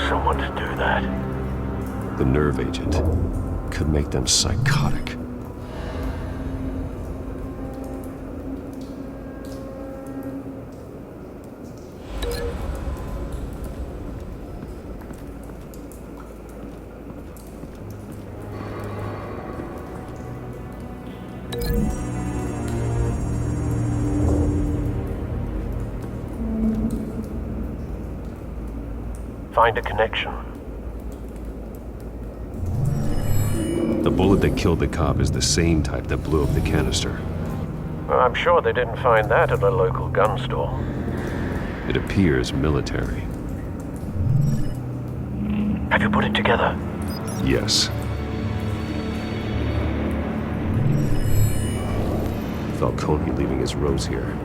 someone to do that. The nerve agent could make them psychotic. Find a connection. The bullet that killed the cop is the same type that blew up the canister. Well, I'm sure they didn't find that at a local gun store. It appears military. Have you put it together? Yes. Falcone leaving his rose here.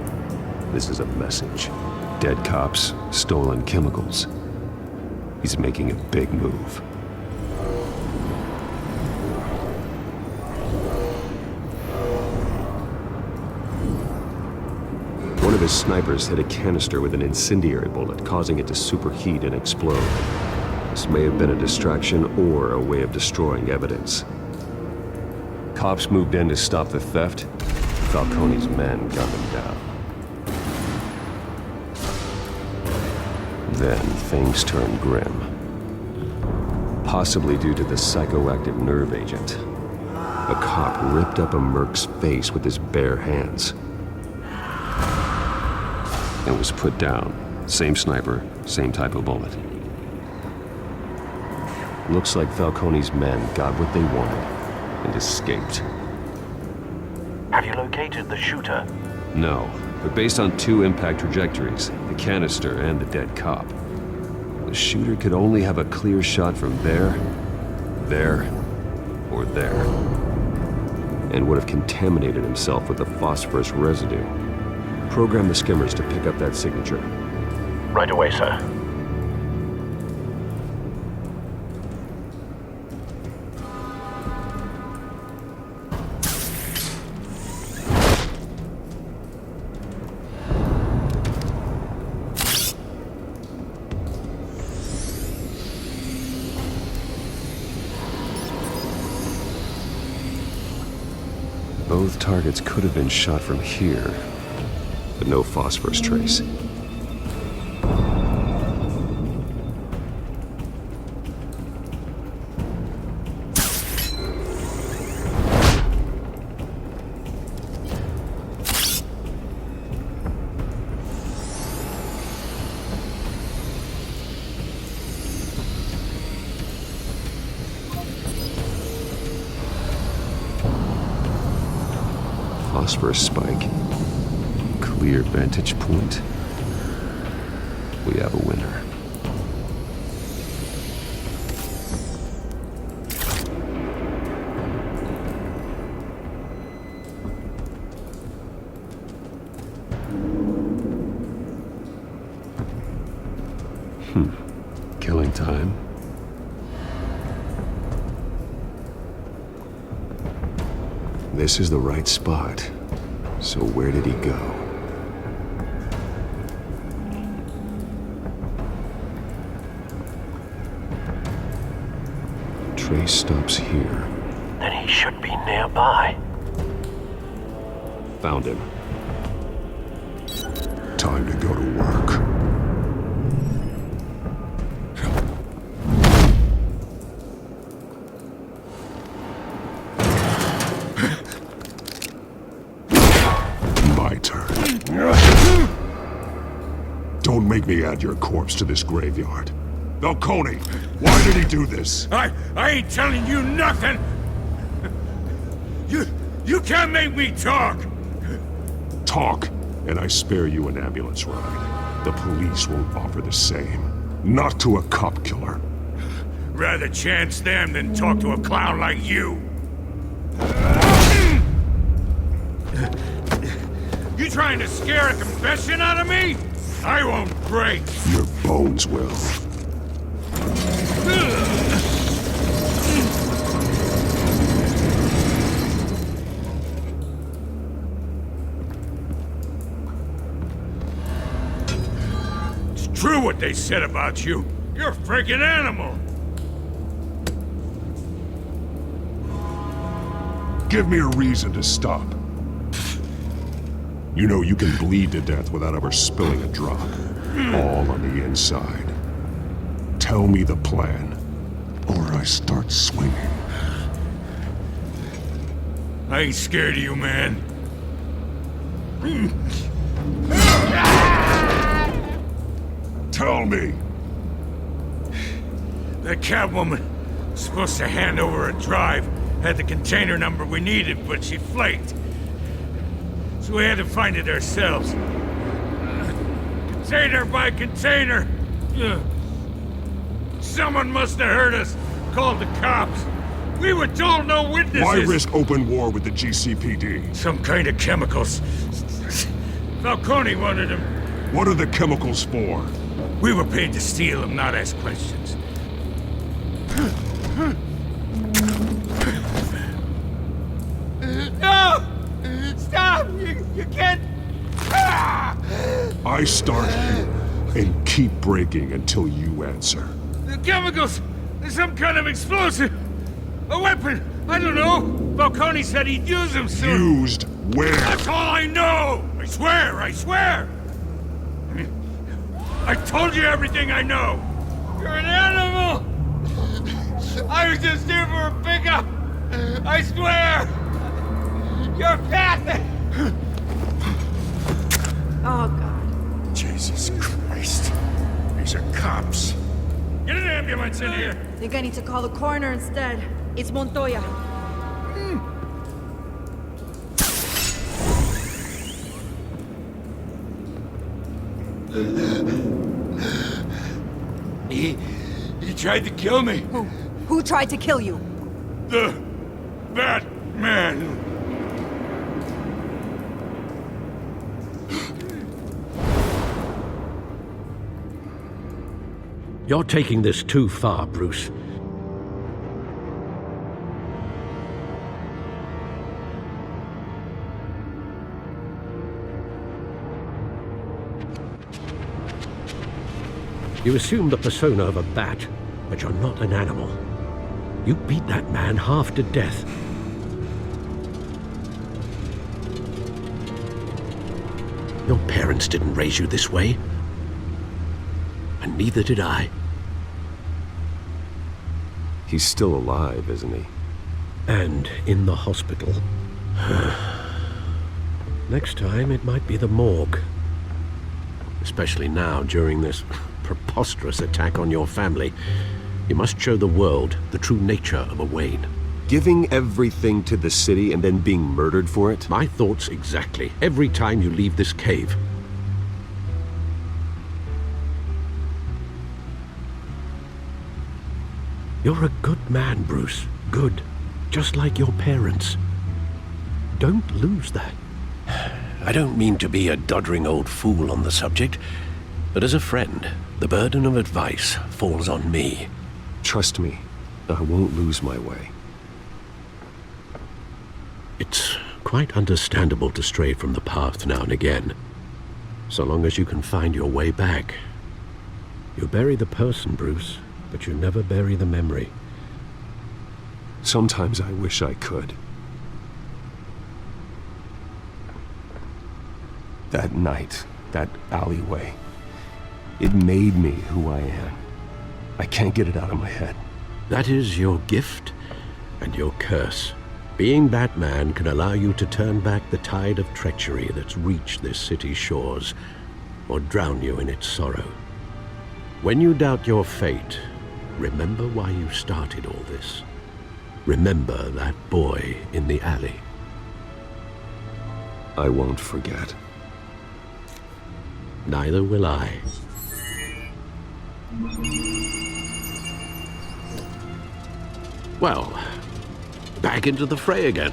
This is a message. Dead cops, stolen chemicals. He's making a big move. One of his snipers hit a canister with an incendiary bullet, causing it to superheat and explode. This may have been a distraction or a way of destroying evidence. Cops moved in to stop the theft. Falcone's men gunned him down. Then things turned grim. Possibly due to the psychoactive nerve agent. A cop ripped up a merc's face with his bare hands. And was put down. Same sniper, same type of bullet. Looks like Falcone's men got what they wanted and escaped. Have you located the shooter? No, but based on two impact trajectories, the canister and the dead cop, the shooter could only have a clear shot from there, or there, and would have contaminated himself with the phosphorus residue. Program the skimmers to pick up that signature. Right away, sir. Both targets could have been shot from here, but no phosphorus trace. Phosphorus spike. Clear vantage point. We have a winner. Killing time. This is the right spot. So where did he go? Trace stops here. Then he should be nearby. Found him. Time to go to work. My turn. Don't make me add your corpse to this graveyard. Falcone, why did he do this? I ain't telling you nothing! You can't make me talk! Talk, and I spare you an ambulance ride. The police won't offer the same. Not to a cop killer. Rather chance them than talk to a clown like you. You trying to scare a confession out of me? I won't break. Your bones will. It's true what they said about you. You're a freaking animal! Give me a reason to stop. You know you can bleed to death without ever spilling a drop. All on the inside. Tell me the plan, or I start swinging. I ain't scared of you, man. Tell me! That Catwoman was supposed to hand over a drive, had the container number we needed, but she flaked. So we had to find it ourselves. Container by container. Someone must have heard us, called the cops. We were told no witnesses. Why risk open war with the GCPD? Some kind of chemicals. Falcone wanted them. What are the chemicals for? We were paid to steal them, not ask questions. No! Stop! You can't... I start here and keep breaking until you answer. The chemicals! There's some kind of explosive! A weapon! I don't know! Falcone said he'd use them soon! Used where? That's all I know! I swear! I swear! I told you everything I know! You're an animal! I was just here for a pickup! I swear! You're pathetic! Oh, God. Jesus Christ. These are cops. Get an ambulance in here! Think I need to call the coroner instead. It's Montoya. He tried to kill me. Who tried to kill you? The Batman. You're taking this too far, Bruce. You assume the persona of a bat, but you're not an animal. You beat that man half to death. Your parents didn't raise you this way. And neither did I. He's still alive, isn't he? And in the hospital. Next time, it might be the morgue. Especially now, during this preposterous attack on your family. You must show the world the true nature of a Wayne. Giving everything to the city and then being murdered for it? My thoughts exactly. Every time you leave this cave. You're a good man, Bruce. Good. Just like your parents. Don't lose that. I don't mean to be a doddering old fool on the subject, but as a friend, the burden of advice falls on me. Trust me, I won't lose my way. It's quite understandable to stray from the path now and again, so long as you can find your way back. You bury the person, Bruce, but you never bury the memory. Sometimes I wish I could. That night, that alleyway, it made me who I am. I can't get it out of my head. That is your gift and your curse. Being Batman can allow you to turn back the tide of treachery that's reached this city's shores, or drown you in its sorrow. When you doubt your fate, remember why you started all this. Remember that boy in the alley. I won't forget. Neither will I. Well, back into the fray again.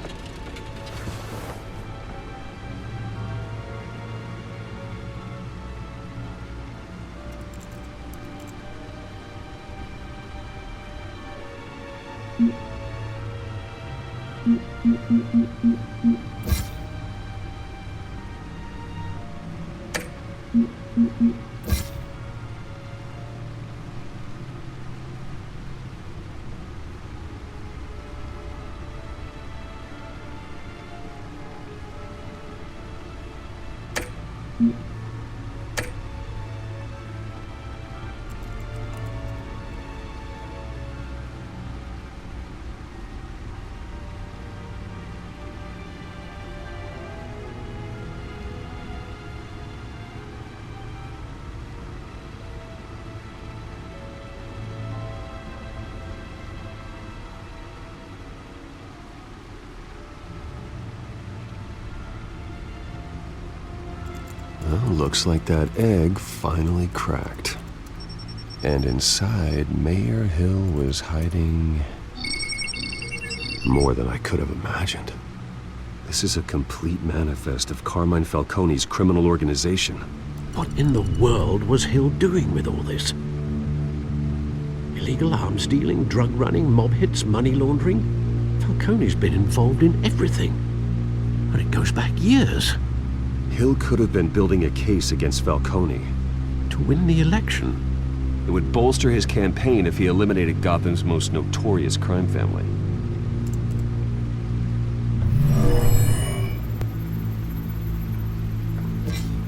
Looks like that egg finally cracked. And inside, Mayor Hill was hiding more than I could have imagined. This is a complete manifest of Carmine Falcone's criminal organization. What in the world was Hill doing with all this? Illegal arms dealing, drug running, mob hits, money laundering? Falcone's been involved in everything. And it goes back years. Hill could have been building a case against Falcone. To win the election. It would bolster his campaign if he eliminated Gotham's most notorious crime family.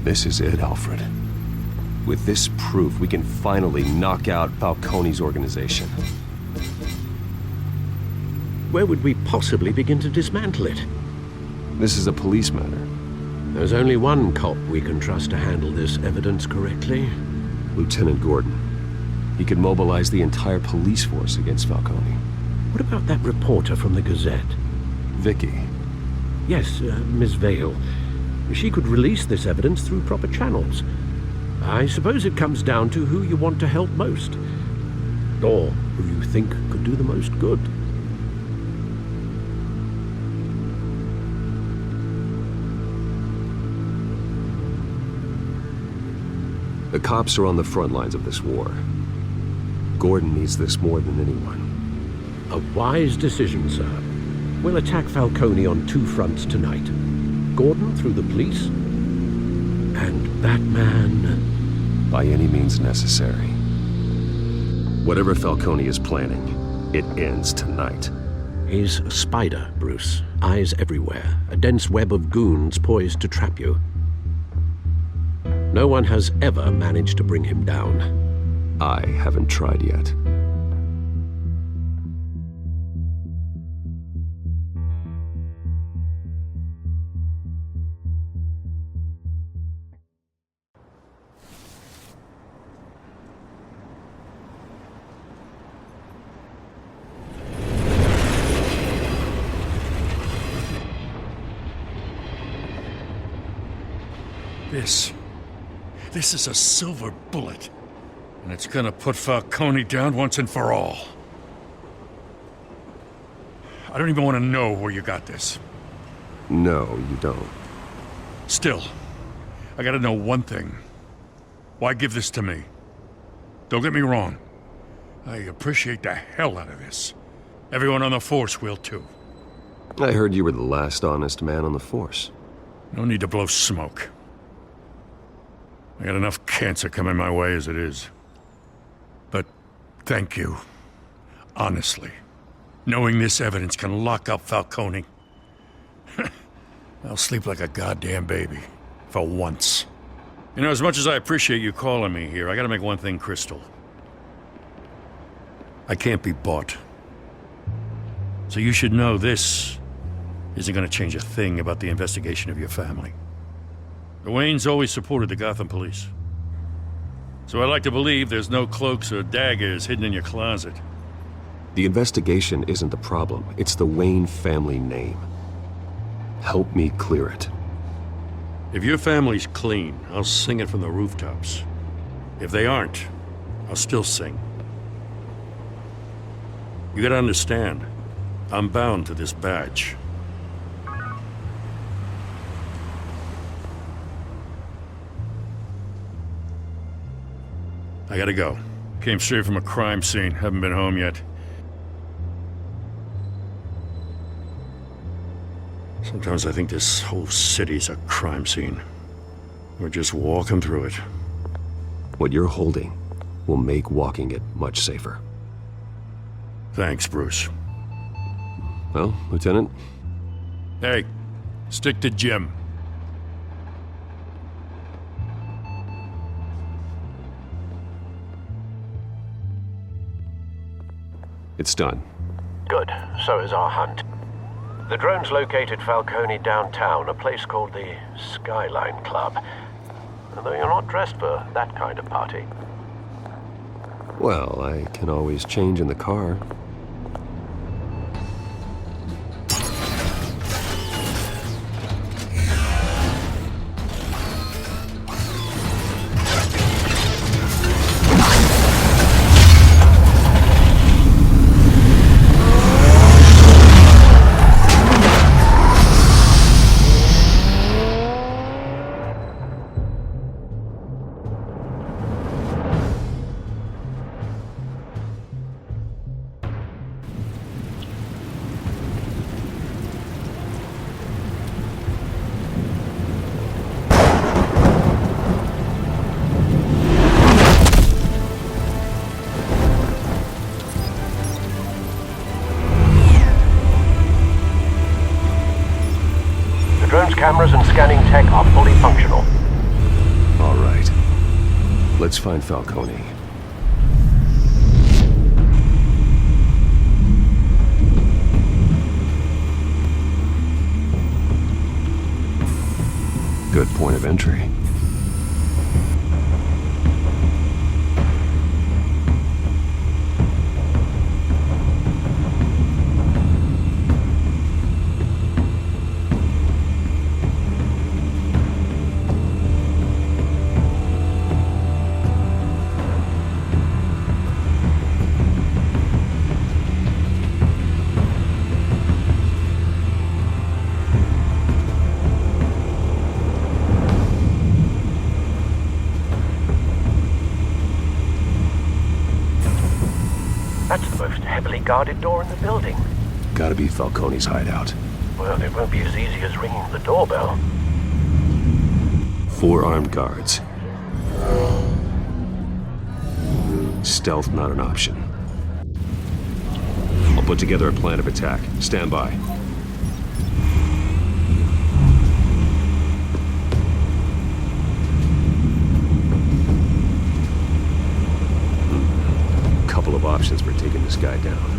This is it, Alfred. With this proof, we can finally knock out Falcone's organization. Where would we possibly begin to dismantle it? This is a police matter. There's only one cop we can trust to handle this evidence correctly. Lieutenant Gordon. He could mobilize the entire police force against Falcone. What about that reporter from the Gazette? Vicky. Yes, Miss Vale. She could release this evidence through proper channels. I suppose it comes down to who you want to help most. Or who you think could do the most good. The cops are on the front lines of this war. Gordon needs this more than anyone. A wise decision, sir. We'll attack Falcone on two fronts tonight. Gordon through the police, and Batman... by any means necessary. Whatever Falcone is planning, it ends tonight. He's a spider, Bruce. Eyes everywhere. A dense web of goons poised to trap you. No one has ever managed to bring him down. I haven't tried yet. This is a silver bullet. And it's gonna put Falcone down once and for all. I don't even want to know where you got this. No, you don't. Still, I gotta know one thing. Why give this to me? Don't get me wrong. I appreciate the hell out of this. Everyone on the force will too. I heard you were the last honest man on the force. No need to blow smoke. I got enough cancer coming my way as it is. But thank you. Honestly. Knowing this evidence can lock up Falcone. I'll sleep like a goddamn baby. For once. You know, as much as I appreciate you calling me here, I gotta make one thing crystal. I can't be bought. So you should know this isn't gonna change a thing about the investigation of your family. The Waynes always supported the Gotham police. So I like to believe there's no cloaks or daggers hidden in your closet. The investigation isn't the problem. It's the Wayne family name. Help me clear it. If your family's clean, I'll sing it from the rooftops. If they aren't, I'll still sing. You gotta understand, I'm bound to this badge. I gotta go. Came straight from a crime scene, haven't been home yet. Sometimes I think this whole city's a crime scene. We're just walking through it. What you're holding will make walking it much safer. Thanks, Bruce. Well, Lieutenant? Hey, stick to Jim. It's done. Good. So is our hunt. The drones located Falcone downtown, a place called the Skyline Club. Although you're not dressed for that kind of party. Well, I can always change in the car. scanning tech are fully functional. All right. Let's find Falcone. Good point of entry. That's the most heavily guarded door in the building. Gotta be Falcone's hideout. Well, it won't be as easy as ringing the doorbell. 4 armed guards. Stealth not an option. I'll put together a plan of attack. Stand by. Couple of options for taking this guy down.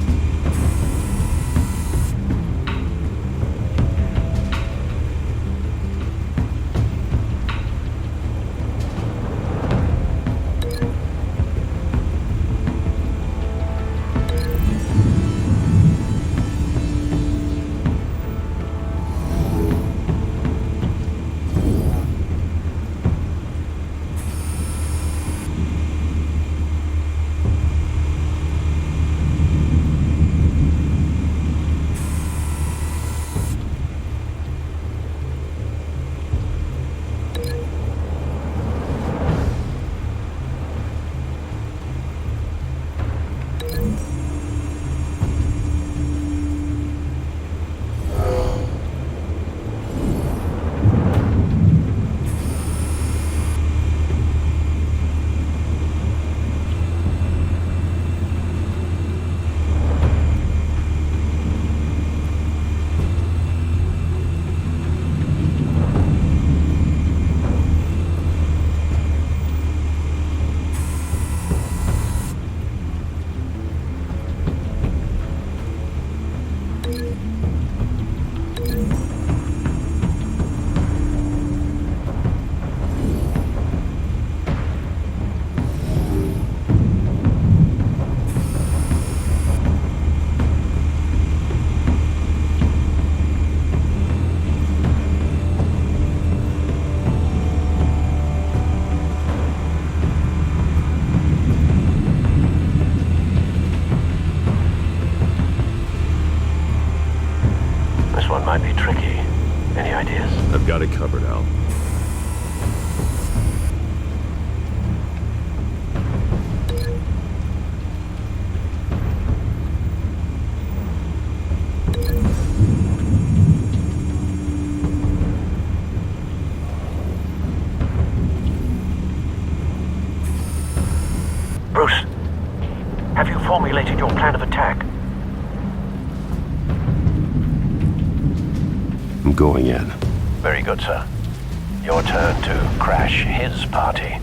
Might be tricky. Any ideas? I've got it covered, Al. Bruce, have you formulated your plan of attack? I'm going in. Very good, sir. Your turn to crash his party.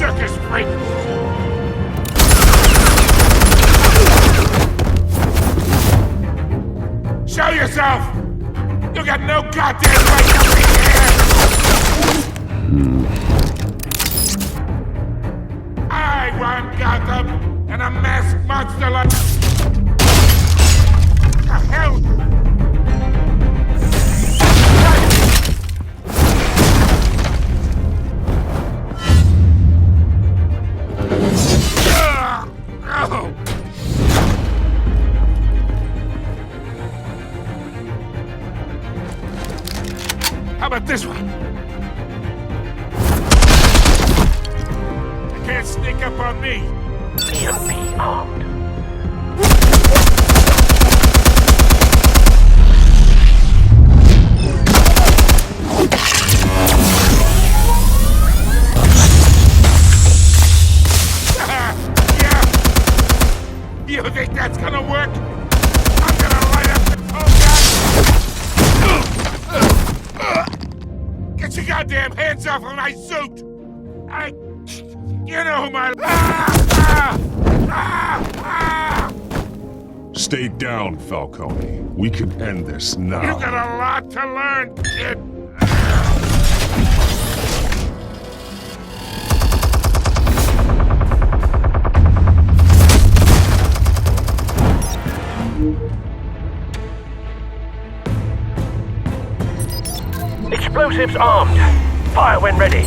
circus freak! Show yourself! You got no goddamn right to be here! I run Gotham, and a masked monster like... The hell? How about this one? You can't sneak up on me. EMP armed. Yeah. You think that's gonna work? I'm gonna light up the tow gun. Get your goddamn hands off of my suit! You know who my... Stay down, Falcone. We can end this now. You got a lot to learn, kid. Explosives armed. Fire when ready.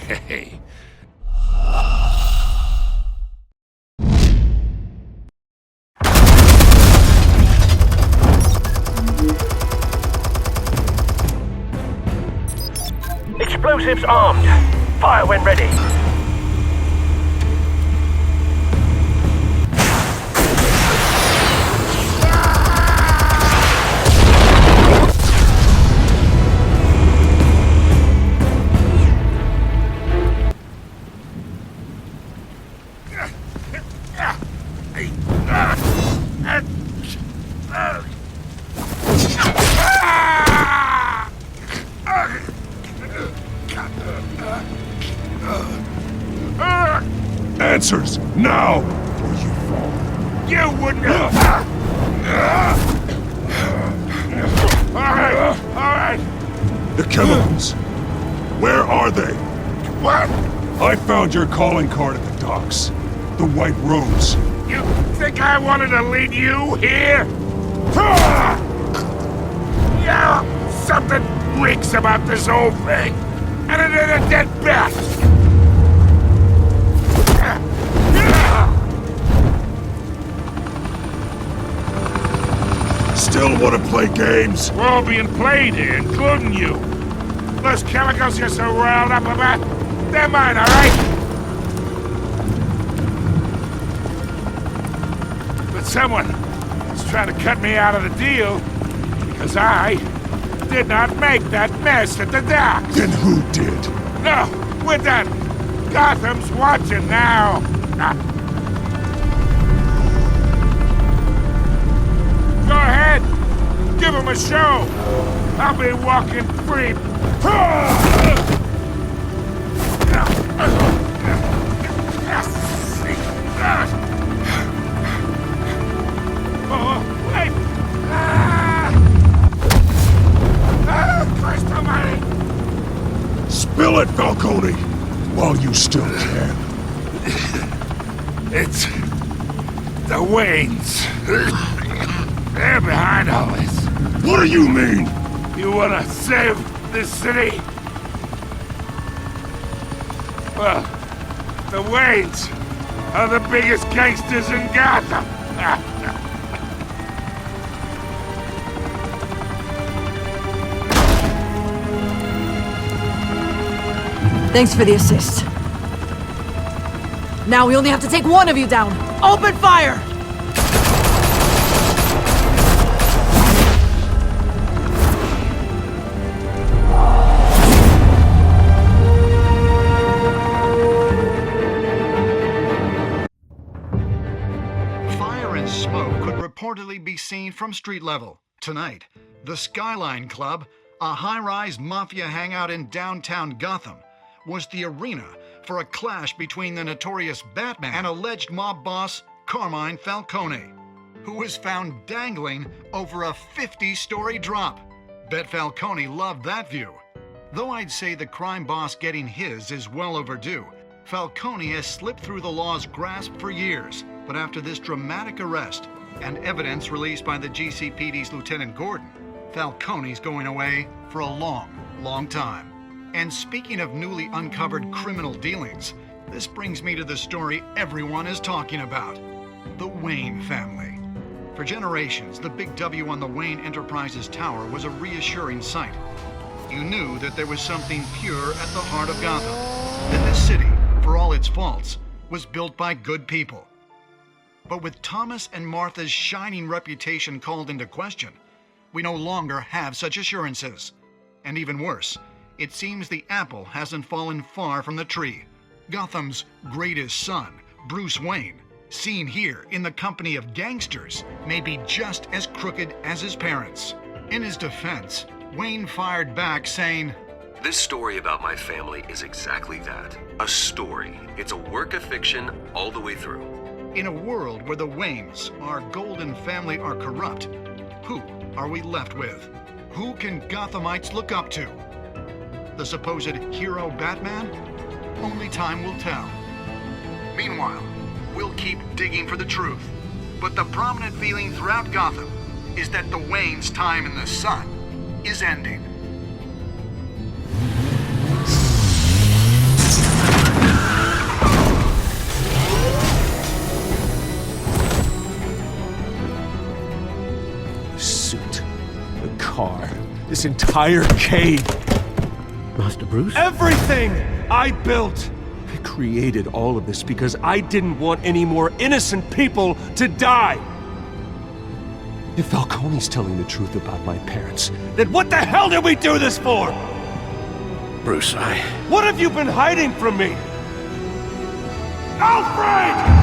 Hey. Explosives armed. Fire when ready. Answers, now! Or you fall. You wouldn't have... Alright. The chemicals. Where are they? What? I found your calling card at the docks. The White Rose. You think I wanted to lead you here? Yeah, something reeks about this whole thing. And it ain't a dead bat. Still want to play games? We're all being played here, including you. Those chemicals you're so riled up about, they're mine, all right? But someone is trying to cut me out of the deal because I did not make that mess at the docks. Then who did? No, we're done. Gotham's watching now. Go ahead. Give him a show. I'll be walking free. Oh, wait. Christ almighty. Spill it, Falcone! While you still can. It's the Waynes. They're behind all this. What do you mean? You wanna save this city? Well, the Waynes are the biggest gangsters in Gotham. Thanks for the assist. Now we only have to take one of you down. Open fire! Fire and smoke could reportedly be seen from street level. Tonight, the Skyline Club, a high-rise mafia hangout in downtown Gotham, was the arena for a clash between the notorious Batman and alleged mob boss Carmine Falcone, who was found dangling over a 50-story drop. Bet Falcone loved that view. Though I'd say the crime boss getting his is well overdue, Falcone has slipped through the law's grasp for years. But after this dramatic arrest and evidence released by the GCPD's Lieutenant Gordon, Falcone's going away for a long, long time. And speaking of newly uncovered criminal dealings, this brings me to the story everyone is talking about: the Wayne family. For generations, the big W on the Wayne Enterprises Tower was a reassuring sight. You knew that there was something pure at the heart of Gotham, that this city, for all its faults, was built by good people. But with Thomas and Martha's shining reputation called into question, we no longer have such assurances. And even worse, it seems the apple hasn't fallen far from the tree. Gotham's greatest son, Bruce Wayne, seen here in the company of gangsters, may be just as crooked as his parents. In his defense, Wayne fired back saying, This story about my family is exactly that. A story. It's a work of fiction all the way through. in a world where the Waynes, our golden family, are corrupt, who are we left with? Who can Gothamites look up to? The supposed hero Batman? Only time will tell. Meanwhile, we'll keep digging for the truth. But the prominent feeling throughout Gotham is that the Waynes' time in the sun is ending. The suit, the car, this entire cave. Master Bruce? Everything I built! I created all of this because I didn't want any more innocent people to die! If Falcone's telling the truth about my parents, then what the hell did we do this for? Bruce, What have you been hiding from me? Alfred!